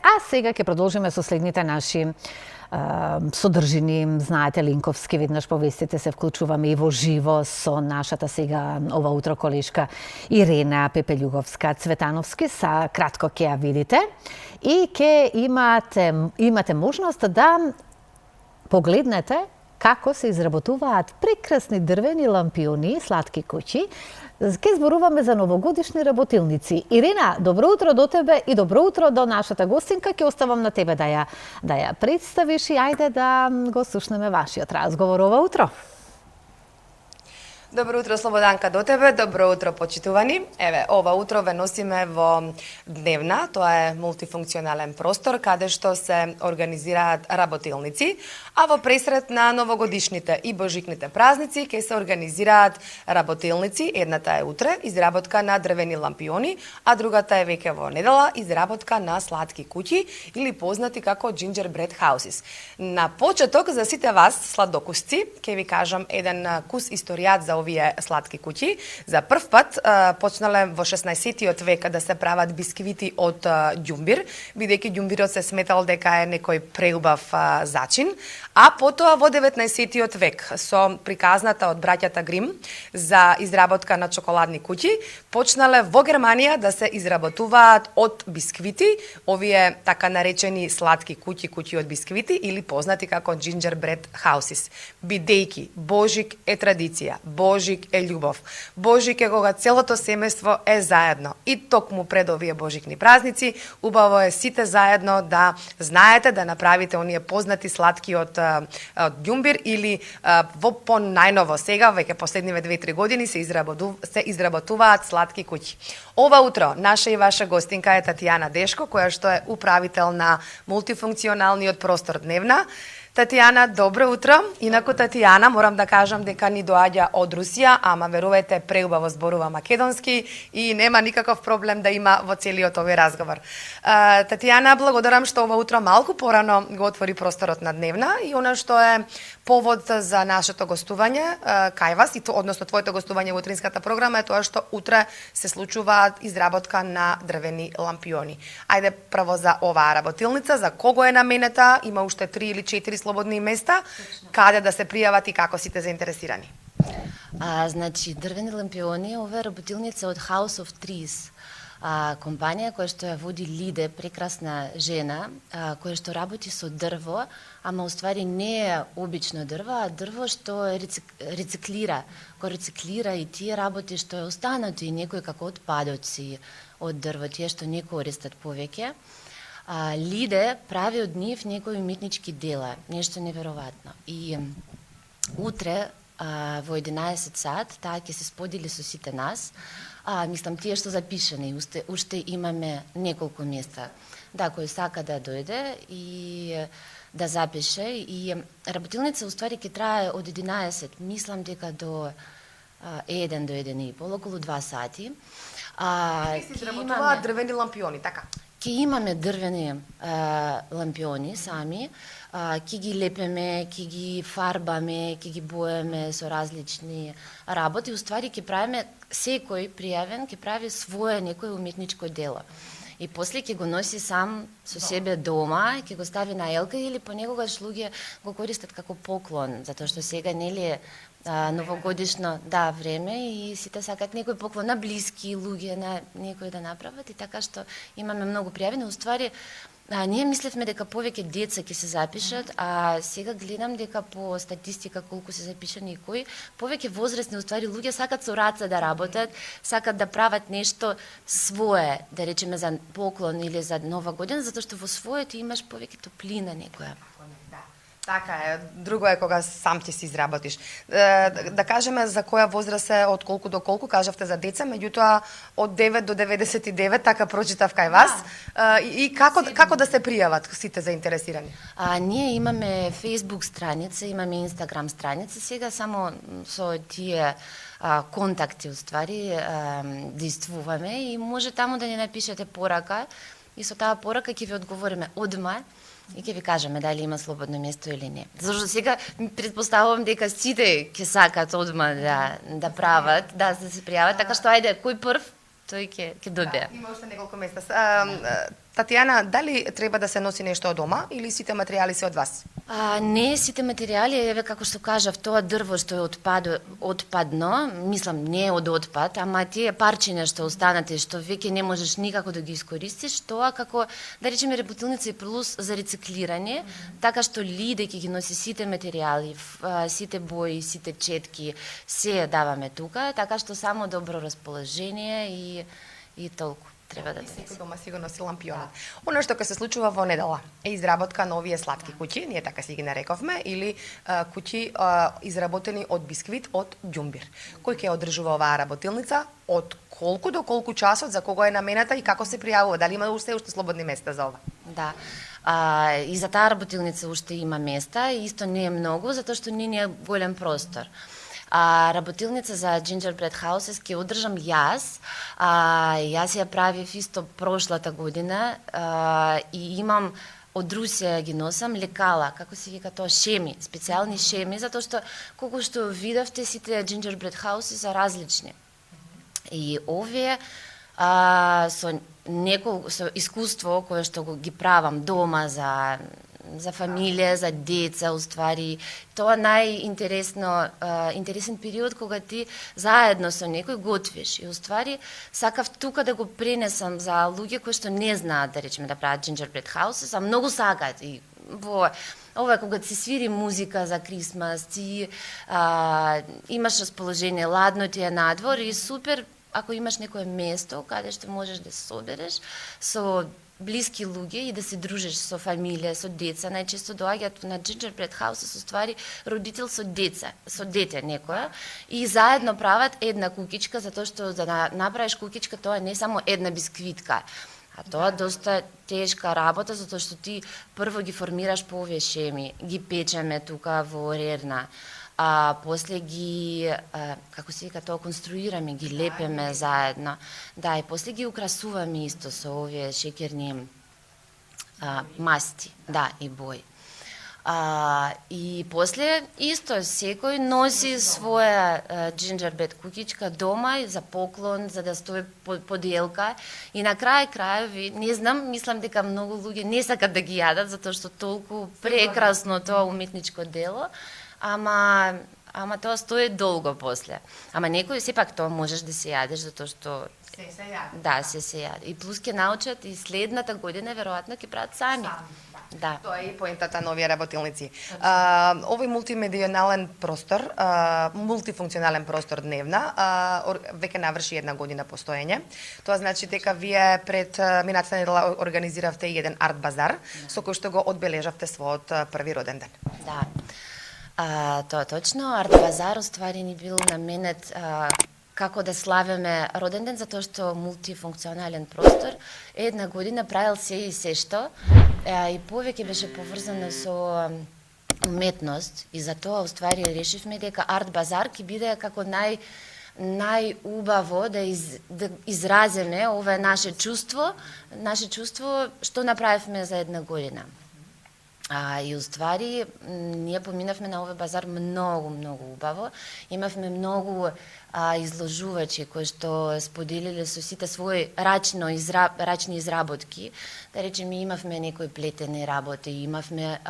а сега ќе продолжиме со следните наши содржини. Знаете, линковски веднаш по вестите се вклучуваме и во живо со нашата сега ова утро колешка Ирена Пепелјуговска-Цветановски. Са кратко ќе ја видите и ќе имате можност да погледнете како се изработуваат прекрасни дрвени лампиони, сладки куќи. Ке зборуваме за новогодишни работилници. Ирена, добро утро до тебе и добро утро до нашата гостинка. Ќе оставам на тебе да ја представиш и ајде да го слушнеме вашиот разговор ова утро. Добро утро, Слободанка, до тебе. Добро утро, почитувани. Еве, ова утро ве носиме во Дневна. Тоа е мултифункционален простор каде што се организираат работилници, а во пресред на новогодишните и божикните празници ќе се организираат работилници. Едната е утре, изработка на дрвени лампиони, а другата е веќе во недела, изработка на сладки куќи или познати како gingerbread houses. На почеток за сите вас сладокусци ќе ви кажам еден кус историјат за овие сладки куќи. За прв пат почнале во 16-тиот век да се прават бисквити од ѓумбир, бидејќи ѓумбирот се сметал дека е некој преубав зачин, а потоа во 19-тиот век со приказната од браќата Грим за изработка на чоколадни куќи почнале во Германија да се изработуваат од бисквити, овие така наречени сладки куќи од бисквити или познати како gingerbread houses, бидејќи Божик е традиција, Божик е љубов. Божик е кога целото семејство е заедно. И токму пред овие божикни празници, убаво е сите заедно да знаете да направите оние познати сладки од ѓумбир или во најново сега, веќе последниве 2-3 години се изработуваат сладки куќи. Ова утро наша и ваша гостинка е Татјана Дешко, која што е управител на мултифункционалниот простор Дневна. Татјана, добро утро. Инаку Татјана, морам да кажам дека ни доаѓа од Русија, ама верувате преубаво зборува македонски и нема никаков проблем да има во целиот овој разговор. Татјана, благодарам што ова утро малку порано го отвори просторот на Дневна и она што е повод за нашето гостување кај вас, и односно твоето гостување во утринската програма е тоа што утре се случуваат изработка на дрвени лампиони. Ајде прво за оваа работилница, за кого е наменета, има уште 3 или 4 слободни места, каде да се пријават и како сите заинтересирани? Значи, дрвени лампиони, ова е работилница од House of Trees, компанија која што ја води Лиде, прекрасна жена, која што работи со дрво, ама уствари не е обично дрво, а дрво што рециклира, кој рециклира и тие работи што е останато и некои како отпадоци од дрво, тие што не користат повеќе. Лиде прави од нив некои уметнички дела, нешто неверојатно. И утре во 11 сат таа ќе се сподели со сите нас. Мислам, тие што запишани, уште имаме неколку места. Да, кој сака да дојде и да запише. И работилница уствари ќе трае од 11, мислам дека до 1 до 1,5, околу 2 сати. Ќе се изработуваат дрвени лампиони, така? Ќе имаме дрвени лампиони сами, ќе ги лепеме, ќе ги фарбаме, ќе ги боеме со различни работи. Уствари ќе правиме, секој пријавен ќе прави свое некој уметничко дело. И после ќе го носи сам со себе дома, ќе го стави на елка или понекогаш луѓе го користат како поклон, затоа што сега нели новогодишно време и сите сакаат некој поклон на блиски луѓе, на некој да направат, и така што имаме многу пријавени. Уствари, ние мислевме дека повеќе деца ќе се запишат, а сега гледам дека по статистика колку се запишани и кои, повеќе возрастни уствари луѓе сакат со раца да работат, сакат да прават нешто свое, да речеме за поклон или за Нова година, затоа што во своето имаш повеќе топлина некоја. Така е, друго е кога сам ќе си изработиш. Да кажеме за која возраст е, од колку до колку, кажавте за деца, меѓутоа од 9 до 99, така прочитав кај вас. И како да се пријават сите заинтересирани? Ние имаме Facebook страница, имаме Instagram страница, сега само со тие контакти уствари действуваме и може таму да ни напишете порака и со таа порака ќе ви одговориме одма и ќе ви кажеме дали има слободно место или не. Зашто сега претпоставувам дека сите ќе сакат одма да прават, да се пријават, така што ајде, кој прв? тој ќе добие. Има уште неколку места. Татјана, дали треба да се носи нешто од дома или сите материјали се од вас? Не сите материјали, еве како што кажав, тоа дрво што е отпадно, мислам не од отпад, ама тие парчиња што останати, што веќе не можеш никако да ги искористиш, тоа како, да речеме, работилница и плюс за рециклирање, така што Лиде ќе ги носи сите материјали, сите бои, сите четки, се даваме тука, така што само добро расположение и толку треба да секој дома си го носи лампионот. Она што ќе се случува во недела е изработка на овие сладки куќи, ние така си ги нарековме, или куќи изработени од бисквит од ѓумбир. Кој ќе одржува оваа работилница, од колку до колку часот, за кого е намената и како се пријавува, дали има уште слободни места за ова? Да. И за таа работилница уште има места, и исто не е многу, затоа што не е голем простор. Работилница за Gingerbread Houses ќе одржам јас. Јас ја правив исто прошлата година и имам од Русија ги носам лекала, како се вика тоа, шеми, специјални шеми, затоа што колку што видовте сите Gingerbread Houses се различни. И овие со искуство кое што ги правам дома за фамилија, за деца, уствари, тоа интересен период кога ти заедно со некој готвиш. И уствари сакав тука да го пренесам за луѓе кои што не знаат, да речеме, да прават Gingerbread Houses, а многу сакаат. И ова кога се свири музика за Крисмас, ти имаш расположение, ладно ти е надвор и супер ако имаш некое место каде што можеш да се собереш со блиски луѓе и да се дружиш со фамилија, со деца. Најчесто доаѓаат на Gingerbread Houses уствари родител со дете некоја и заедно прават една кукичка, затоа што за да направиш кукичка тоа не е само една бисквитка, а тоа доста тешка работа, затоа што ти прво ги формираш по овие шеми, ги печеме тука во Рерна, после ги, како се вика тоа, конструираме, ги лепеме заедно. Да, и после ги украсуваме исто со овие шеќерни масти, да, и бои. И после исто секој носи своја Gingerbread кукичка дома за поклон, за да стои поделка. И на крај, не знам, мислам дека многу луѓе не сакат да ги јадат, затоа што толку прекрасно тоа уметничко дело. Ама тоа стои долго после. Ама некој сепак тоа можеш да се јадеш, затоа што се јаде. Да, се јаде. И плюс ќе научат и следната година веројатно ќе прават сами. Да. Тоа е и поентата на овие работилници. Овој мултимедионален простор, мултифункционален простор дневна, веќе наврши една година постоење. Тоа значи дека вие пред минатата недела организиравте еден арт базар, со кој што го одбележавте својот први роден ден. Да. Тоа точно. Арт базар уствари ни бил наменет како да славиме роден ден, затоа што мултифункционален простор една година правил се и се што и повеќе беше поврзано со уметност и затоа уствари решивме дека арт базар ќе биде како најубаво да изразиме ова наше чувство што направивме за една година. И уствари, ние поминавме на овој базар многу убаво. Имавме многу изложувачи кои што споделиле со сите своји рачни изработки. Да речеме, имавме некои плетени работи, имавме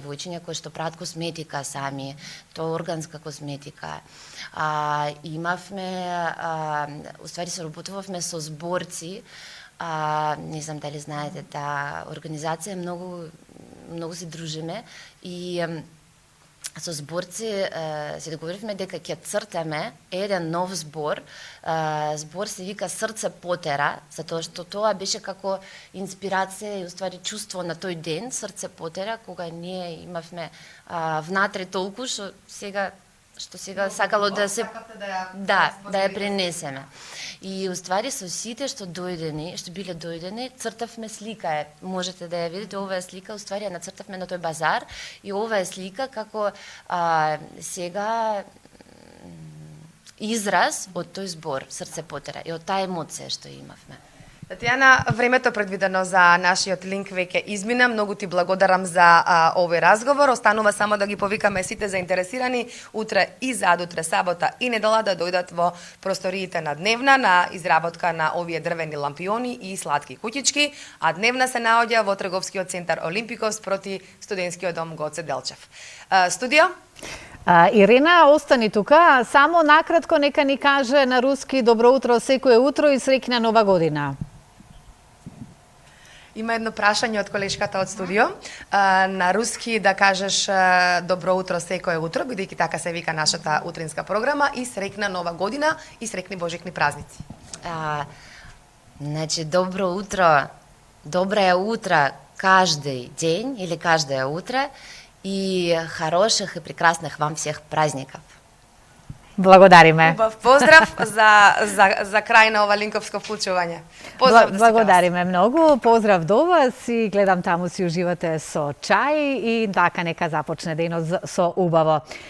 девојчиња кои што прават косметика сами, тоа органска косметика. Имавме, уствари соработувавме со зборци, не знам дали знаете, таа организација многу се дружиме и со зборци се договоривме дека ќе цртаме еден нов збор. Збор се вика Срце потера, затоа што тоа беше како инспирација и уствари чувство на тој ден, Срце потера, кога ние имавме внатре толку што сега сакало да се да ја пренесеме. И уствари со сите што биле дојдени, цртавме слика. Можете да ја видите, ова е слика, уствари ја нацртавме на тој базар и ова е слика како сега израз од тој збор Срце потера и од таа емоција што имавме. Татјана, времето предвидено за нашиот линк веќе измина. Многу ти благодарам за овој разговор. Останува само да ги повикаме сите заинтересирани утре и задутре, сабота и недела да дојдат во просториите на Дневна на изработка на овие дрвени лампиони и сладки куќички, а Дневна се наоѓа во трговскиот центар Олимпикос проти студентскиот дом Гоце Делчев. Студио? Ирена, остани тука. Само накратко нека ни каже на руски добро утро секое утро и среќна нова година. Има едно прашање од колешката од студио. На руски да кажеш добро утро секое утро, бидејќи така се вика нашата утринска програма, и среќна нова година и среќни божикни празници. Значи, добро утро, доброе утро каждый день или каждое утро и хороших и прекрасных вам всех праздников. Благодариме. Убав поздрав за крај на ова линковско вклучување. Поздрав да се Благодариме многу. Поздрав до вас и гледам таму си уживате со чај и така нека започне денот со убаво.